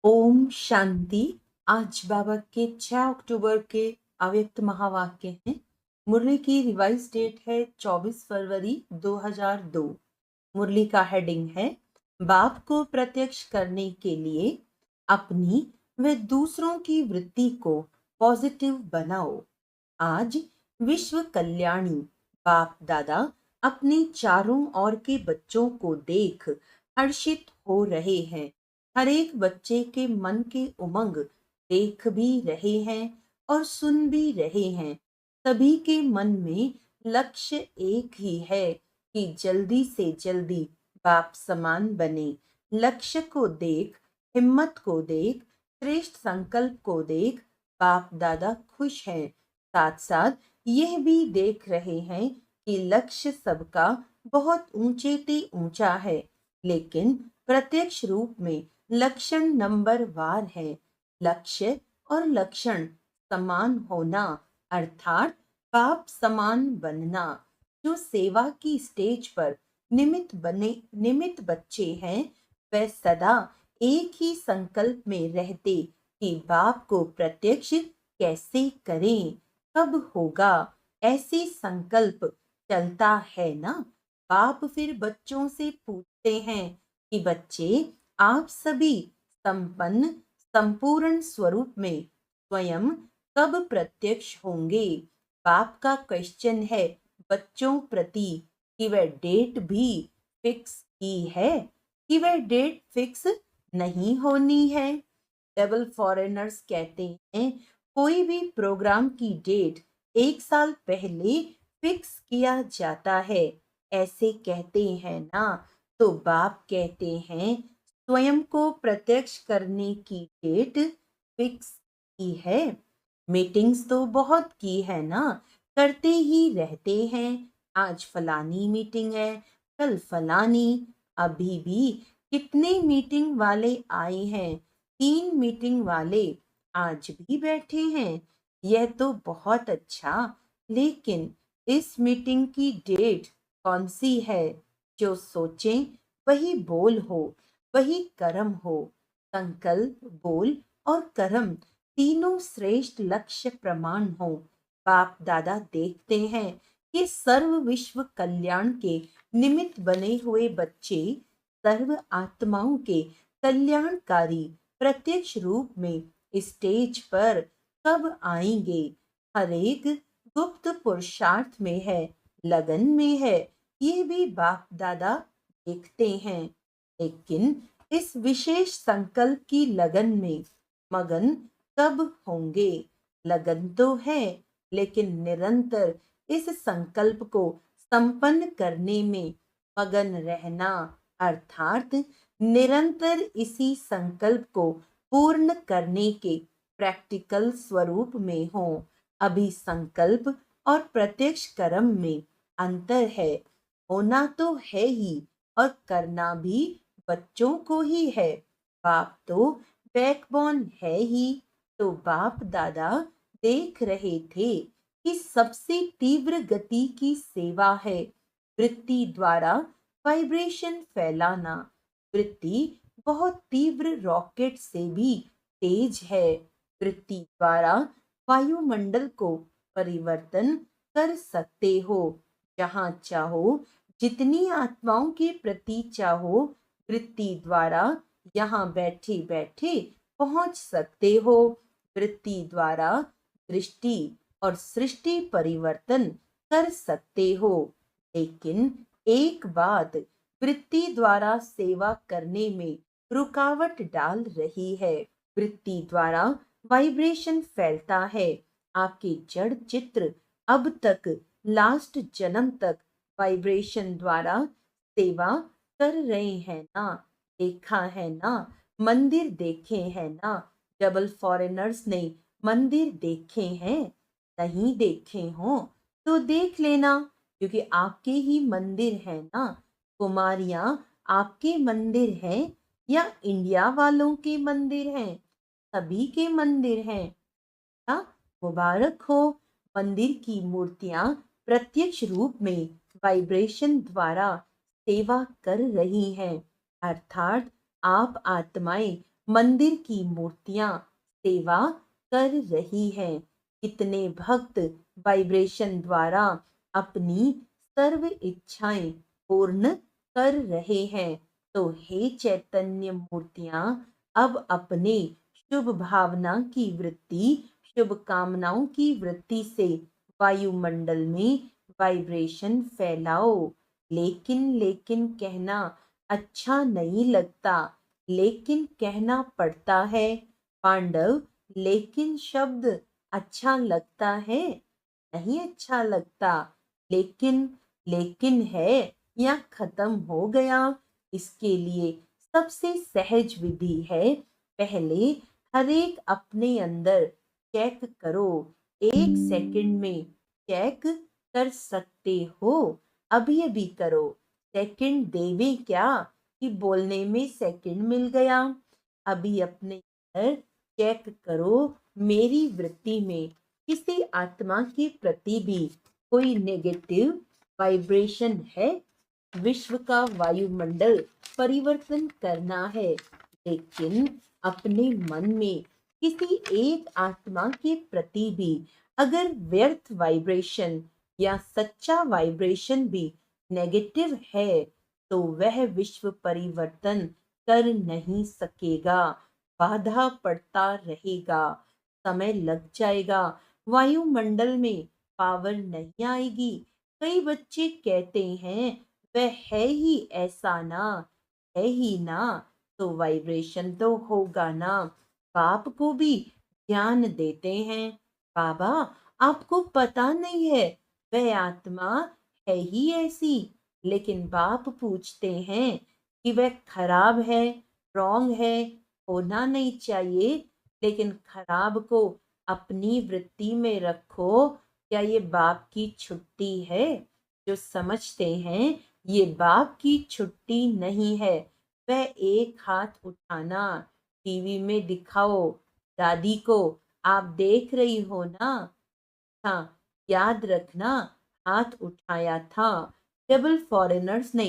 ओम शांति। आज बाबा के 6 अक्टूबर के अव्यक्त महावाक्य हैं। मुरली की रिवाइज डेट है 24 फरवरी 2002। मुरली का हेडिंग है बाप को प्रत्यक्ष करने के लिए अपनी व दूसरों की वृत्ति को पॉजिटिव बनाओ। आज विश्व कल्याणी बाप दादा अपने चारों ओर के बच्चों को देख हर्षित हो रहे हैं। हर एक बच्चे के मन के उमंग देख भी रहे हैं और सुन भी रहे हैं। सभी के मन में लक्ष्य एक ही है कि जल्दी से जल्दी बाप समान बने। लक्ष्य को देख, हिम्मत को देख, श्रेष्ठ संकल्प को देख बाप दादा खुश हैं। साथ साथ यह भी देख रहे हैं कि लक्ष्य सबका बहुत ऊंचे ते ऊंचा है, लेकिन प्रत्यक्ष रूप में लक्षण नंबर वार है। लक्ष्य और लक्षण समान होना अर्थात बाप समान बनना। जो सेवा की स्टेज पर निमित्त बच्चे हैं, वे सदा एक ही संकल्प में रहते कि बाप को प्रत्यक्ष कैसे करें, कब होगा, ऐसे संकल्प चलता है ना। बाप फिर बच्चों से पूछते हैं कि बच्चे, आप सभी संपन्न संपूर्ण स्वरूप में स्वयं कब प्रत्यक्ष होंगे। बाप का क्वेश्चन है बच्चों प्रति कि वह डेट भी फिक्स की है कि वह डेट फिक्स नहीं होनी है। डबल फॉरेनर्स कहते हैं कोई भी प्रोग्राम की डेट 1 साल पहले फिक्स किया जाता है, ऐसे कहते हैं ना। तो बाप कहते हैं स्वयं को प्रत्यक्ष करने की डेट फिक्स की है। मीटिंग्स तो बहुत की है ना, करते ही रहते हैं। आज फलानी मीटिंग है, कल फलानी। अभी भी कितने मीटिंग वाले आए हैं, 3 मीटिंग वाले आज भी बैठे हैं। यह तो बहुत अच्छा, लेकिन इस मीटिंग की डेट कौन सी है। जो सोचें वही बोल हो, वही कर्म हो। संकल्प, बोल और कर्म तीनों श्रेष्ठ लक्ष्य प्रमाण हो। बाप दादा देखते हैं कि सर्व विश्व कल्याण के निमित्त बने हुए बच्चे सर्व आत्माओं के कल्याणकारी प्रत्यक्ष रूप में स्टेज पर कब आएंगे। हर एक गुप्त पुरुषार्थ में है, लगन में है, ये भी बाप दादा देखते हैं। लेकिन इस विशेष संकल्प की लगन में मगन कब होंगे। लगन तो है, लेकिन निरंतर इस संकल्प को संपन्न करने में मगन रहना अर्थात निरंतर इसी संकल्प को पूर्ण करने के प्रैक्टिकल स्वरूप में हो। अभी संकल्प और प्रत्यक्ष कर्म में अंतर है। होना तो है ही और करना भी बच्चों को ही है। बाप तो बैकबोन है ही। तो बाप दादा देख रहे थे कि सबसे तीव्र गति की सेवा है वृत्ति द्वारा वाइब्रेशन फैलाना। वृत्ति बहुत तीव्र रॉकेट से भी तेज है। वृत्ति द्वारा वायुमंडल को परिवर्तन कर सकते हो। जहां चाहो, जितनी आत्माओं के प्रति चाहो, वृत्ति द्वारा यहाँ बैठे बैठे पहुंच सकते हो। वृत्ति द्वारा दृष्टि और सृष्टि परिवर्तन कर सकते हो। लेकिन एक बात वृत्ति द्वारा सेवा करने में रुकावट डाल रही है। वृत्ति द्वारा वाइब्रेशन फैलता है। आपके जड़ चित्र अब तक लास्ट जन्म तक वाइब्रेशन द्वारा सेवा कर रहे हैं ना। देखा है ना, मंदिर देखे हैं ना। डबल फॉरेनर्स ने मंदिर देखे हैं, नहीं देखे हो तो देख लेना, क्योंकि आपके ही मंदिर है ना। कुमारियां आपके मंदिर हैं या इंडिया वालों के मंदिर हैं, सभी के मंदिर हैं। हाँ, मुबारक हो। मंदिर की मूर्तियां प्रत्यक्ष रूप में वाइब्रेशन द्वारा सेवा कर रही हैं, अर्थात आप आत्माएं मंदिर की मूर्तियां सेवा कर रही हैं। कितने भक्त वाइब्रेशन द्वारा अपनी सर्व इच्छाएं पूर्ण कर रहे हैं। तो हे चैतन्य मूर्तियां, अब अपने शुभ भावना की वृत्ति, शुभ कामनाओं की वृत्ति से वायुमंडल में वाइब्रेशन फैलाओ। लेकिन कहना अच्छा नहीं लगता, लेकिन कहना पड़ता है। पांडव, लेकिन शब्द अच्छा लगता है? नहीं अच्छा लगता। लेकिन है या खत्म हो गया। इसके लिए सबसे सहज विधि है, पहले हर एक अपने अंदर चेक करो। 1 सेकंड में चेक कर सकते हो, अभी अभी करो। सेकंड देवे क्या कि बोलने में सेकंड मिल गया। अभी अपने अंदर चेक करो, मेरी वृत्ति में किसी आत्मा के प्रति भी कोई नेगेटिव वाइब्रेशन है? विश्व का वायुमंडल परिवर्तन करना है, लेकिन अपने मन में किसी एक आत्मा के प्रति भी अगर व्यर्थ वाइब्रेशन या सच्चा वाइब्रेशन भी नेगेटिव है, तो वह विश्व परिवर्तन कर नहीं सकेगा। बाधा पड़ता रहेगा, समय लग जाएगा, वायुमंडल में पावर नहीं आएगी। कई बच्चे कहते हैं वह है ही ऐसा ना, है ही ना, तो वाइब्रेशन तो होगा ना। बाप को भी ज्ञान देते हैं, बाबा आपको पता नहीं है वह आत्मा है ही ऐसी। लेकिन बाप पूछते हैं कि वह खराब है, रॉन्ग है, होना नहीं चाहिए। लेकिन खराब को अपनी वृत्ति में रखो, क्या ये बाप की छुट्टी है? जो समझते हैं ये बाप की छुट्टी नहीं है, वह एक हाथ उठाना, टीवी में दिखाओ दादी को, आप देख रही हो ना, हाँ याद रखना, हाथ उठाया था, डबल फॉरेनर्स ने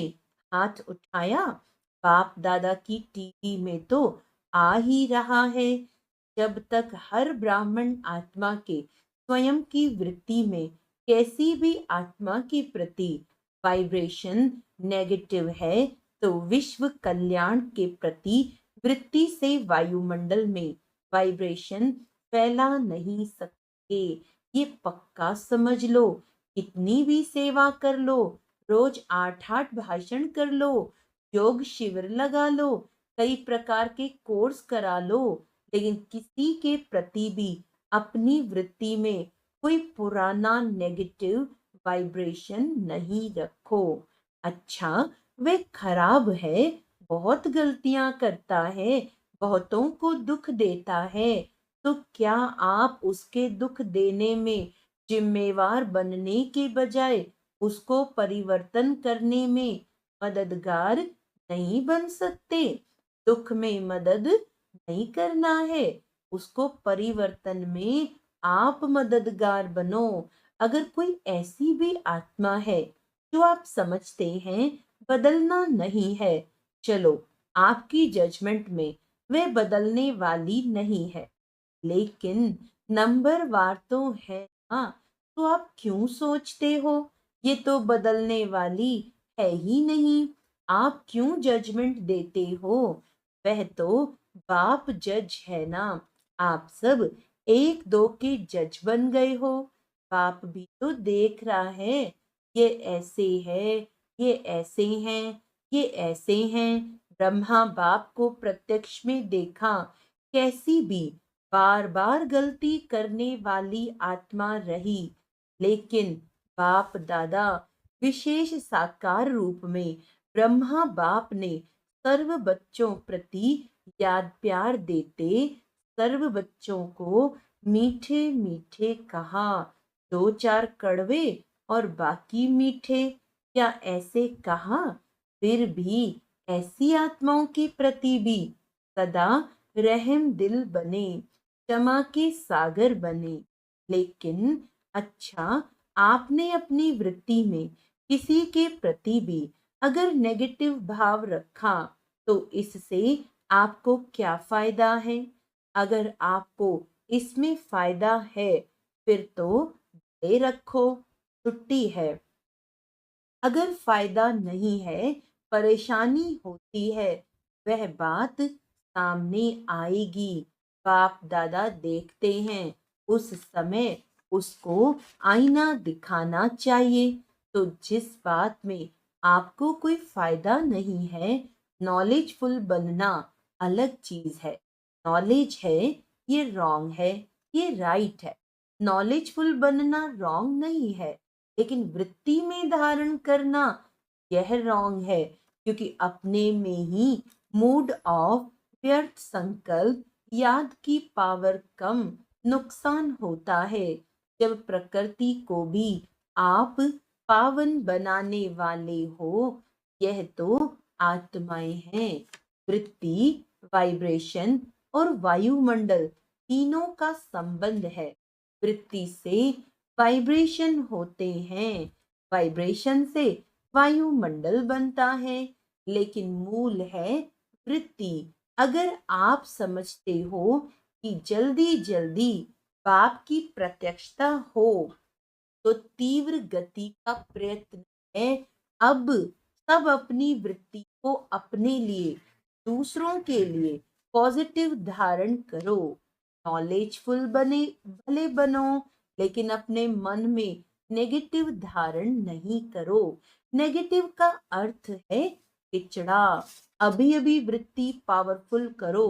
हाथ उठाया। बाप दादा की टीवी में तो आ ही रहा है। जब तक हर ब्राह्मण आत्मा के स्वयं की वृत्ति में कैसी भी आत्मा के प्रति वाइब्रेशन नेगेटिव है, तो विश्व कल्याण के प्रति वृत्ति से वायुमंडल में वाइब्रेशन फैला नहीं सकते। ये पक्का समझ लो। कितनी भी सेवा कर लो, रोज 8-8 भाषण कर लो, योग शिविर लगा लो, कई प्रकार के कोर्स करा लो, लेकिन किसी के प्रति भी अपनी वृत्ति में कोई पुराना नेगेटिव वाइब्रेशन नहीं रखो। अच्छा, वे खराब है, बहुत गलतियां करता है, बहुतों को दुख देता है, तो क्या आप उसके दुख देने में जिम्मेवार बनने के बजाय उसको परिवर्तन करने में मददगार नहीं बन सकते? दुख में मदद नहीं करना है, उसको परिवर्तन में आप मददगार बनो। अगर कोई ऐसी भी आत्मा है जो आप समझते हैं बदलना नहीं है, चलो आपकी जजमेंट में वे बदलने वाली नहीं है, लेकिन नंबर वार तो है ना, तो आप क्यों सोचते हो ये तो बदलने वाली है ही नहीं? आप क्यों जजमेंट देते हो? वह तो बाप जज है ना। आप सब एक दो के जज बन गए हो। बाप भी तो देख रहा है, ये ऐसे है, ये ऐसे हैं, ये ऐसे हैं। ब्रह्मा बाप को प्रत्यक्ष में देखा, कैसी भी बार बार गलती करने वाली आत्मा रही, लेकिन बाप दादा विशेष साकार रूप में ब्रह्मा बाप ने सर्व बच्चों प्रति याद प्यार देते सर्व बच्चों को मीठे मीठे कहा। 2-4 कड़वे और बाकी मीठे, क्या ऐसे कहा? फिर भी ऐसी आत्माओं के प्रति भी सदा रहम दिल बने, क्षमा के सागर बने। लेकिन अच्छा, आपने अपनी वृत्ति में किसी के प्रति भी अगर नेगेटिव भाव रखा, तो इससे आपको क्या फायदा है? अगर आपको इसमें फायदा है, फिर तो भले रखो, छुट्टी है। अगर फायदा नहीं है, परेशानी होती है, वह बात सामने आएगी। बाप दादा देखते हैं, उस समय उसको आईना दिखाना चाहिए। तो जिस बात में आपको कोई फायदा नहीं है, नॉलेजफुल बनना अलग चीज है। नॉलेज है, ये रॉन्ग है, ये राइट है। नॉलेजफुल बनना रॉन्ग नहीं है, लेकिन वृत्ति में धारण करना यह रॉन्ग है, क्योंकि अपने में ही मूड ऑफ व्यर्थ संकल्प, याद की पावर कम, नुकसान होता है। जब प्रकृति को भी आप पावन बनाने वाले हो, यह तो आत्माएं हैं। वृत्ति, वाइब्रेशन और वायुमंडल तीनों का संबंध है। वृत्ति से वाइब्रेशन होते हैं, वाइब्रेशन से वायुमंडल बनता है, लेकिन मूल है वृत्ति। अगर आप समझते हो कि जल्दी जल्दी बाप की प्रत्यक्षता हो, तो तीव्र गति का प्रयत्न है। अब सब अपनी वृत्ति को अपने लिए, दूसरों के लिए पॉजिटिव धारण करो। नॉलेजफुल बने, भले बनो, लेकिन अपने मन में नेगेटिव धारण नहीं करो। नेगेटिव का अर्थ है पिछड़ा। अभी अभी वृत्ति पावरफुल करो,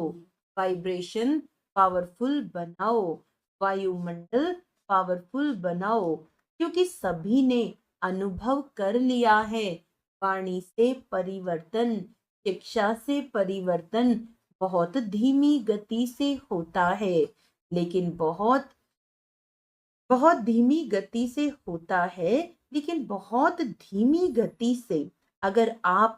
वाइब्रेशन पावरफुल बनाओ, वायुमंडल पावरफुल बनाओ, क्योंकि सभी ने अनुभव कर लिया है। वाणी से परिवर्तन, शिक्षा से परिवर्तन बहुत धीमी गति से होता है, लेकिन बहुत बहुत धीमी गति से होता है, लेकिन बहुत धीमी गति से। अगर आप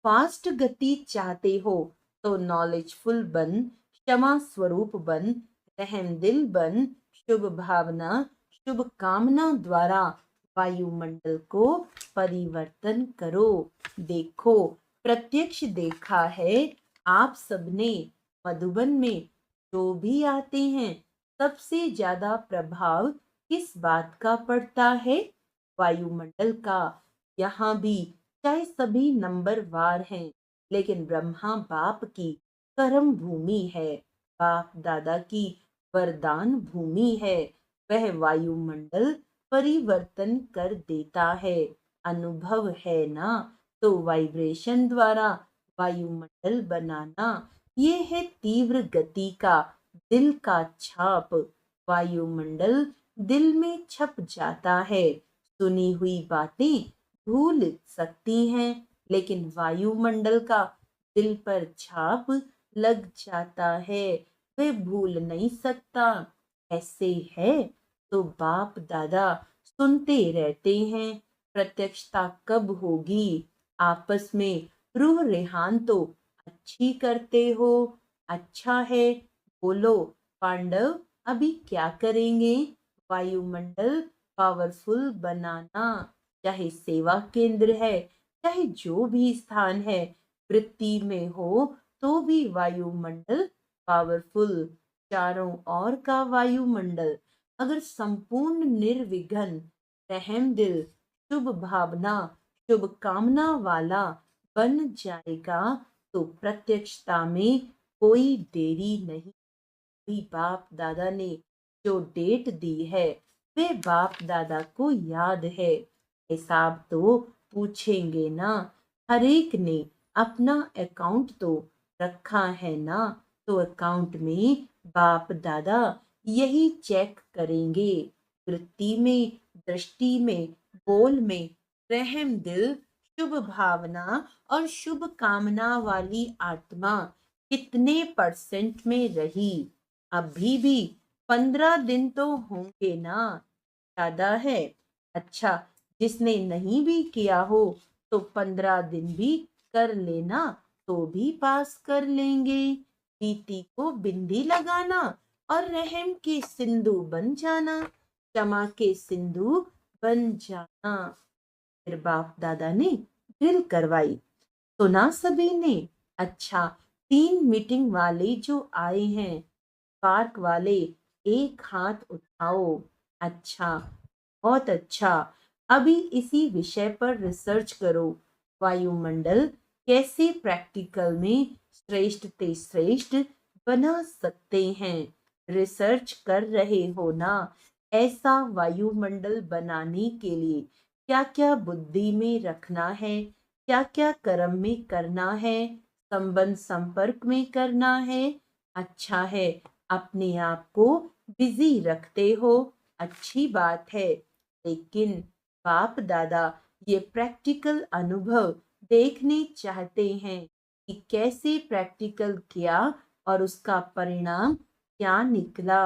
फास्ट गति चाहते हो, तो नॉलेजफुल बन, क्षमा स्वरूप बन, रहमदिल बन, शुभ भावना, शुभ कामना द्वारा वायुमंडल को परिवर्तन करो। देखो, प्रत्यक्ष देखा है आप सबने। मधुबन में जो भी आते हैं, सबसे ज्यादा प्रभाव किस बात का पड़ता है? वायुमंडल का। यहाँ भी चाहे सभी नंबर वार हैं, लेकिन ब्रह्मा बाप की कर्म भूमि है, बाप दादा की वरदान भूमि है। वह वायुमंडल परिवर्तन कर देता है। अनुभव है ना? तो वाइब्रेशन द्वारा वायुमंडल बनाना, ये है तीव्र गति का दिल का छाप। वायुमंडल दिल में छप जाता है। सुनी हुई बातें भूल सकती हैं, लेकिन वायुमंडल का दिल पर छाप लग जाता है, वे भूल नहीं सकता। ऐसे है तो बाप दादा सुनते रहते हैं, प्रत्यक्षता कब होगी? आपस में रूह रेहान तो अच्छी करते हो। अच्छा है, बोलो पांडव, अभी क्या करेंगे? वायुमंडल पावरफुल बनाना। चाहे सेवा केंद्र है, चाहे जो भी स्थान है, वृत्ति में हो तो भी वायुमंडल पावरफुल। चारों ओर का वायुमंडल अगर संपूर्ण निर्विघ्न, रहमदिल, शुभ भावना, शुभ कामना वाला बन जाएगा, तो प्रत्यक्षता में कोई देरी नहीं। भी बाप दादा ने जो डेट दी है, वे बाप दादा को याद है। हिसाब तो पूछेंगे ना। हर एक ने अपना अकाउंट तो रखा है ना, तो अकाउंट में बाप दादा यही चेक करेंगे। वृत्ति में, दृष्टि में, बोल में रहम दिल, शुभ भावना और शुभ कामना वाली आत्मा कितने परसेंट में रही? अभी भी 15 दिन तो होंगे ना, ज्यादा है। अच्छा, जिसने नहीं भी किया हो, तो 15 दिन भी कर लेना, तो भी पास कर लेंगे। प्रीति को बिंदी लगाना और रहम के सिंधु बन जाना, क्षमा के सिंधु बन जाना। फिर बाप दादा ने ड्रिल करवाई, सुना सभी ने? अच्छा, 3 मीटिंग वाले जो आए हैं, पार्क वाले, एक हाथ उठाओ। अच्छा, बहुत अच्छा। अभी इसी विषय पर रिसर्च करो। वायुमंडल कैसे प्रैक्टिकल में श्रेष्ठ ते श्रेष्ठ बना सकते हैं। रिसर्च कर रहे हो ना? ऐसा वायुमंडल बनाने के लिए क्या क्या बुद्धि में रखना है, क्या क्या कर्म में करना है, संबंध संपर्क में करना है। अच्छा है, अपने आप को बिजी रखते हो, अच्छी बात है। लेकिन बाप दादा ये प्रैक्टिकल अनुभव देखने चाहते हैं कि कैसे प्रैक्टिकल किया और उसका परिणाम क्या निकला।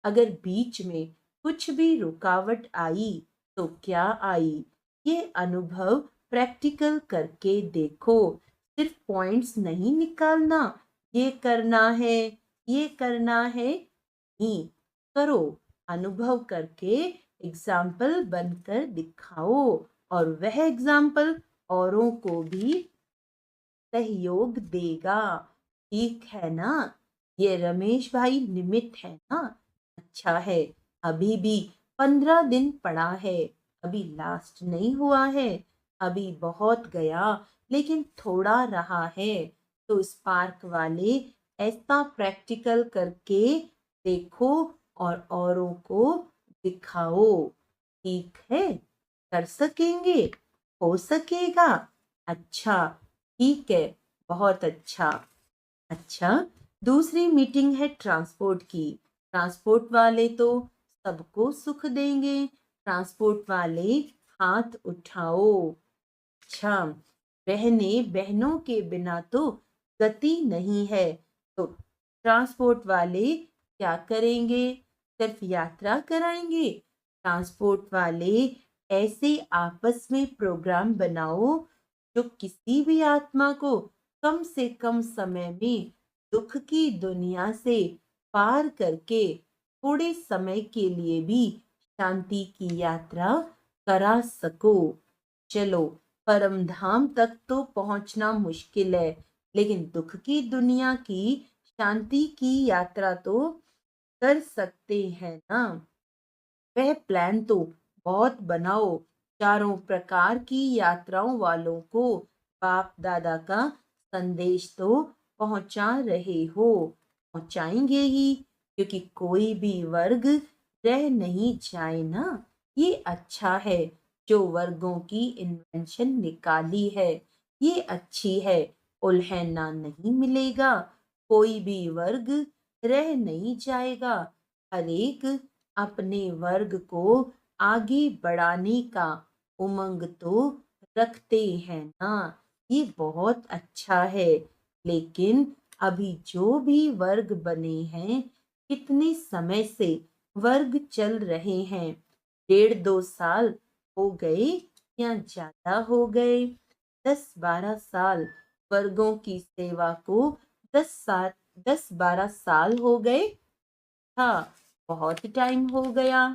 अगर बीच में कुछ भी रुकावट आई तो क्या आई, ये अनुभव प्रैक्टिकल करके देखो। सिर्फ पॉइंट्स नहीं निकालना, ये करना है, ये करना है, नहीं, करो। अनुभव करके एग्जाम्पल बनकर दिखाओ और वह एग्जाम्पल औरों को भी सहयोग देगा। ठीक है ना? ये रमेश भाई निमित्त है ना? अच्छा है। अभी भी 15 दिन पड़ा है, अभी लास्ट नहीं हुआ है। अभी बहुत गया, लेकिन थोड़ा रहा है। तो स्पार्क वाले ऐसा प्रैक्टिकल करके देखो और औरों को दिखाओ। ठीक है? कर सकेंगे? हो सकेगा? अच्छा, ठीक है, बहुत अच्छा। अच्छा, दूसरी मीटिंग है ट्रांसपोर्ट की। ट्रांसपोर्ट वाले तो सबको सुख देंगे। ट्रांसपोर्ट वाले हाथ उठाओ। अच्छा, बहनों के बिना तो गति नहीं है। तो ट्रांसपोर्ट वाले क्या करेंगे? सिर्फ यात्रा कराएंगे? ट्रांसपोर्ट वाले ऐसे आपस में प्रोग्राम बनाओ जो किसी भी आत्मा को कम से कम समय में दुख की दुनिया से पार करके थोड़े समय के लिए भी शांति की यात्रा करा सको। चलो, परम धाम तक तो पहुंचना मुश्किल है, लेकिन दुख की दुनिया की शांति की यात्रा तो कर सकते हैं ना? वह प्लान तो बहुत बनाओ। चारों प्रकार की यात्राओं वालों को बाप दादा का संदेश तो पहुंचा रहे हो, पहुंचाएंगे ही, क्योंकि कोई भी वर्ग रह नहीं जाए ना। ये अच्छा है जो वर्गों की इन्वेंशन निकाली है, ये अच्छी है। उल्हना नहीं मिलेगा, कोई भी वर्ग रह नहीं जाएगा। हर एक अपने वर्ग को आगे बढ़ाने का उमंग तो रखते हैं ना। ये बहुत अच्छा है। लेकिन अभी जो भी वर्ग बने हैं, कितने समय से वर्ग चल रहे हैं? 1.5-2 साल हो गए या ज्यादा हो गए? 10-12 साल वर्गों की सेवा को 10-12 साल हो गए। हाँ, बहुत टाइम हो गया।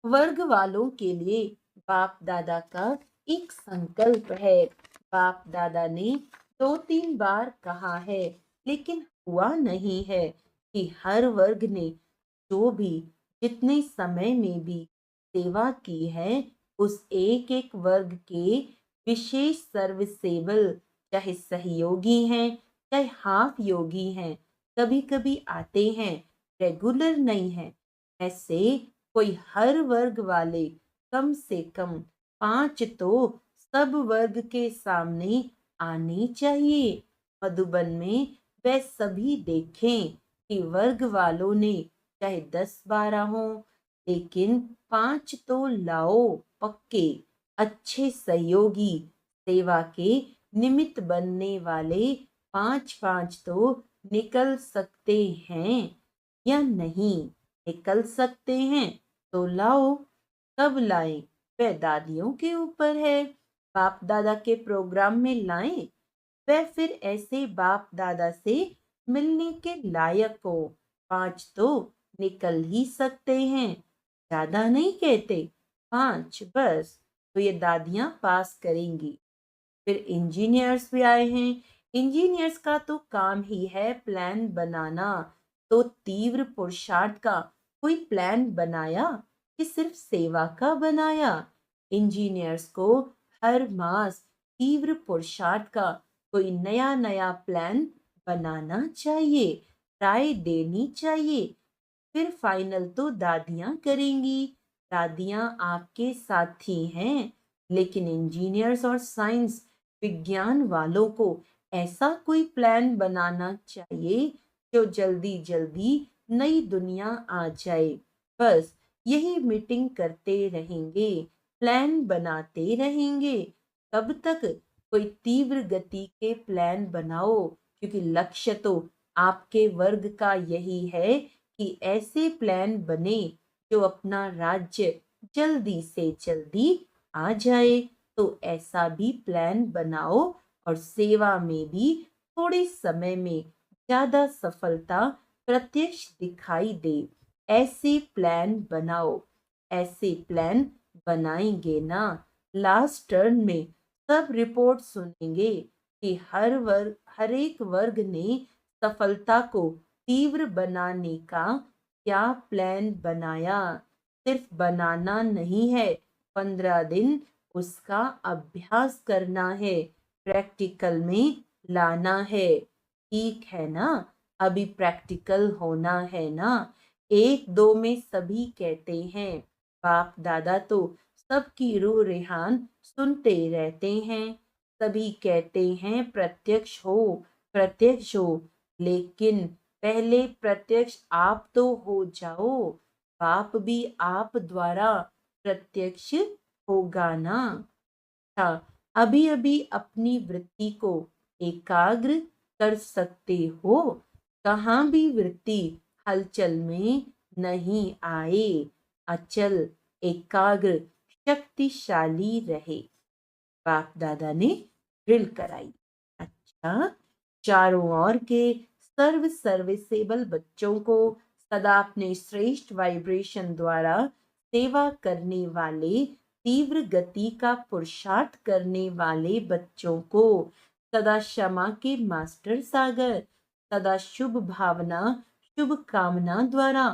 वर्ग वालों के लिए बाप दादा का एक संकल्प है। बाप दादा ने 2-3 बार कहा है, लेकिन हुआ नहीं है कि हर वर्ग ने जो भी जितने समय में भी सेवा की है, उस एक एक वर्ग के विशेष सर्विसेबल, चाहे सहयोगी हैं, चाहे हाफ योगी हैं, कभी कभी आते हैं, रेगुलर नहीं है, ऐसे कोई हर वर्ग वाले कम से कम 5 तो सब वर्ग के सामने आने चाहिए। मधुबन में वे सभी देखें कि वर्ग वालों ने चाहे 10-12 हो, लेकिन 5 तो लाओ, पक्के अच्छे सहयोगी, सेवा के निमित्त बनने वाले 5-5 तो निकल सकते हैं या नहीं? निकल सकते हैं तो लाओ। कब लाएं, वह दादियों के ऊपर है। बाप दादा के प्रोग्राम में लाएं, वह फिर ऐसे बाप दादा से मिलने के लायक हो। 5 तो निकल ही सकते हैं, ज्यादा नहीं कहते, 5 बस। तो ये दादियां पास करेंगी। फिर इंजीनियर्स भी आए हैं, इंजीनियर्स का तो काम ही है प्लान बनाना। तो तीव्र पुरुषार्थ का कोई प्लान बनाया कि सिर्फ सेवा का बनाया? इंजीनियर्स को हर मास तीव्र पुरुषार्थ का कोई नया नया प्लान बनाना चाहिए, राय देनी चाहिए। फिर फाइनल तो दादियां करेंगी। दादियां आपके साथी हैं, लेकिन इंजीनियर्स और साइंस विज्ञान वालों को ऐसा कोई प्लान बनाना चाहिए जो जल्दी जल्दी नई दुनिया आ जाए। बस यही मीटिंग करते रहेंगे, प्लान बनाते रहेंगे। कब तक? कोई तीव्र गति के प्लान बनाओ, क्योंकि लक्ष्य तो आपके वर्ग का यही है कि ऐसे प्लान बने जो अपना राज्य जल्दी से जल्दी आ जाए। तो ऐसा भी प्लान बनाओ और सेवा में भी थोड़े समय में ज्यादा सफलता प्रत्यक्ष दिखाई दे। ऐसे प्लान बनाओ। ऐसे प्लान बनाएंगे ना, लास्ट टर्न में सब रिपोर्ट सुनेंगे कि हर एक वर्ग ने सफलता को तीव्र बनाने का क्या प्लान बनाया। सिर्फ बनाना नहीं है, 15 दिन उसका अभ्यास करना है, प्रैक्टिकल में लाना है। ठीक है ना? अभी प्रैक्टिकल होना है ना? एक दो में सभी कहते हैं, बाप दादा तो सबकी रूह रेहान सुनते रहते हैं। सभी कहते हैं प्रत्यक्ष हो, प्रत्यक्ष हो। लेकिन पहले प्रत्यक्ष आप तो हो जाओ। पाप भी आप द्वारा प्रत्यक्ष होगा ना। था अभी अभी अपनी वृत्ति को एकाग्र कर सकते हो। कहाँ भी वृत्ति हलचल में नहीं आए, अचल एकाग्र शक्तिशाली रहे। बाप दादा ने ड्रिल कराई। अच्छा, चारों ओर के सर्विसेबल बच्चों को सदा अपने श्रेष्ठ वाइब्रेशन द्वारा सेवा करने वाले, तीव्र गति का पुरुषार्थ करने वाले बच्चों को, सदा क्षमा के मास्टर सागर, सदा शुभ भावना शुभ कामना द्वारा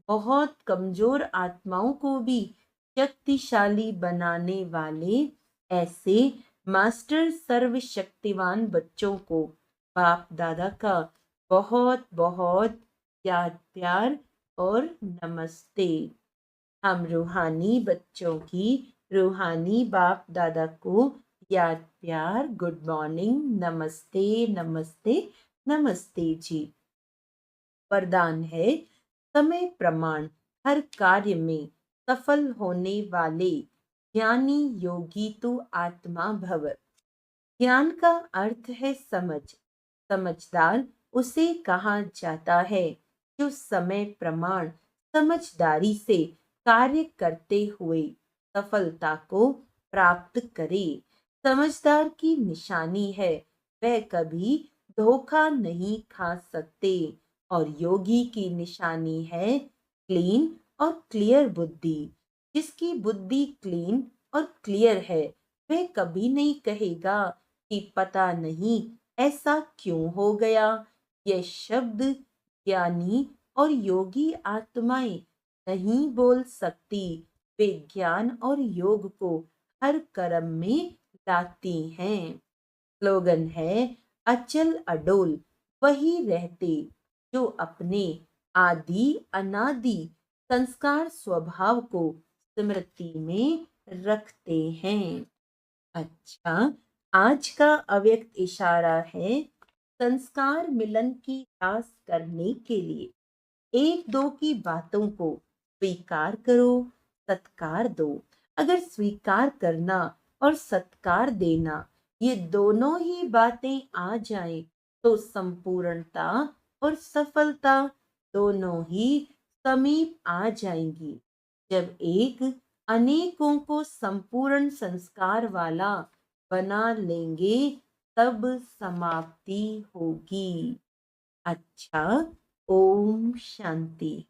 बहुत कमजोर आत्माओं को भी शक्तिशाली बनाने वाले ऐसे मास्टर सर्वशक्तिवान बच्चों को बाप दादा का बहुत बहुत याद प्यार और नमस्ते। हम रूहानी बच्चों की रूहानी बाप दादा को याद प्यार, गुड मॉर्निंग, नमस्ते नमस्ते नमस्ते जी। वरदान है, समय प्रमाण हर कार्य में सफल होने वाले ज्ञानी योगी तू आत्मा भव। ज्ञान का अर्थ है समझ। समझदार उसे कहा जाता है जो समय प्रमाण समझदारी से कार्य करते हुए सफलता को प्राप्त करे। समझदार की निशानी है वह कभी धोखा नहीं खा सकते। और योगी की निशानी है क्लीन और क्लियर बुद्धि। जिसकी बुद्धि क्लीन और क्लियर है वह कभी नहीं कहेगा कि पता नहीं ऐसा क्यों हो गया। यह शब्द ज्ञानी और योगी आत्माएं नहीं बोल सकती। वे ज्ञान और योग को हर कर्म में लाती हैं। स्लोगन है, अचल अडोल वही रहते जो अपने आदि अनादि संस्कार स्वभाव को स्मृति में रखते हैं। अच्छा, आज का अव्यक्त इशारा है, संस्कार मिलन की रास करने के लिए एक दो की बातों को स्वीकार करो, सत्कार दो। अगर स्वीकार करना और सत्कार देना ये दोनों ही बातें आ जाएं तो संपूर्णता और सफलता दोनों ही समीप आ जाएंगी। जब एक अनेकों को संपूर्ण संस्कार वाला बना लेंगे तब समाप्ति होगी। अच्छा, ओम शांति।